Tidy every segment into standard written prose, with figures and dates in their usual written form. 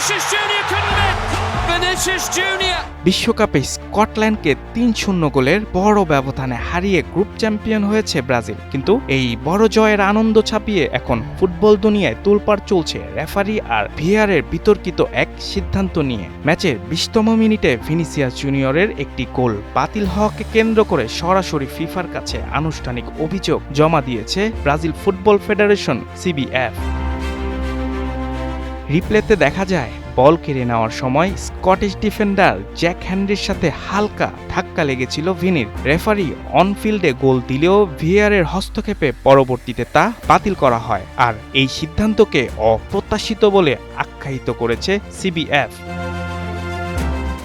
Vinicius Junior couldn't miss. Vinicius Junior. বিশ্বকাপে স্কটল্যান্ডকে ৩-০ গোলের বড় ব্যবধানে হারিয়ে গ্রুপ চ্যাম্পিয়ন হয়েছে ব্রাজিল। কিন্তু এই বড় জয়ের আনন্দ ছাপিয়ে এখন ফুটবল দুনিয়ায় তোলপাড় চলছে রেফারি আর ভিআরের বিতর্কিত এক সিদ্ধান্ত নিয়ে। ম্যাচের ২০তম মিনিটে ভিনিসিয়াস জুনিয়রের একটি গোল বাতিল হওয়াকে কেন্দ্র করে সরাসরি ফিফার কাছে আনুষ্ঠানিক অভিযোগ জমা দিয়েছে ব্রাজিল ফুটবল ফেডারেশন সিবিএফ। রিপ্লেতে দেখা যায় বল কেড়ে নেওয়ার সময় স্কটিশ ডিফেন্ডার জ্যাক হেনরির সাথে হালকা ধাক্কা লেগেছিল ভিনির। রেফারি অনফিল্ডে গোল দিলেও ভিআরের হস্তক্ষেপে পরবর্তীতে তা বাতিল করা হয়, আর এই সিদ্ধান্তকে অপ্রত্যাশিত বলে আখ্যায়িত করেছে সিবিএফ।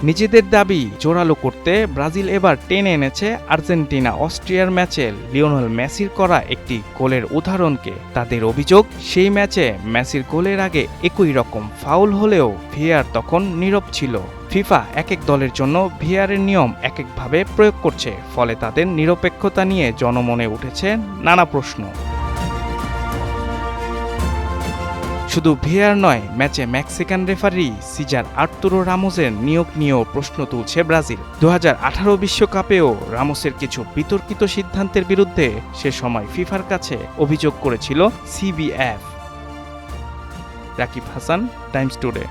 নিজেদের দাবি জোরালো করতে ব্রাজিল এবার টেনে এনেছে আর্জেন্টিনা অস্ট্রিয়ার ম্যাচে লিওনেল মেসির করা একটি গোলের উদাহরণকে। তাদের অভিযোগ, সেই ম্যাচে মেসির গোলের আগে একই রকম ফাউল হলেও ভিআর তখন নীরব ছিল। ফিফা এক এক দলের জন্য ভিআরের নিয়ম এক একভাবে প্রয়োগ করছে, ফলে তাদের নিরপেক্ষতা নিয়ে জনমনে উঠেছে নানা প্রশ্ন। শুধু ভিআর নয়, ম্যাচে মেক্সিকান রেফারি সিজার আর্তুরো রামোসের নিয়োগ নিয়েও প্রশ্ন তুলছে ব্রাজিল। ২০১৮ বিশ্বকাপেও রামোসের কিছু বিতর্কিত সিদ্ধান্তের বিরুদ্ধে সে সময় ফিফার কাছে অভিযোগ করেছিল CBF. Rakib Hasan, Times today.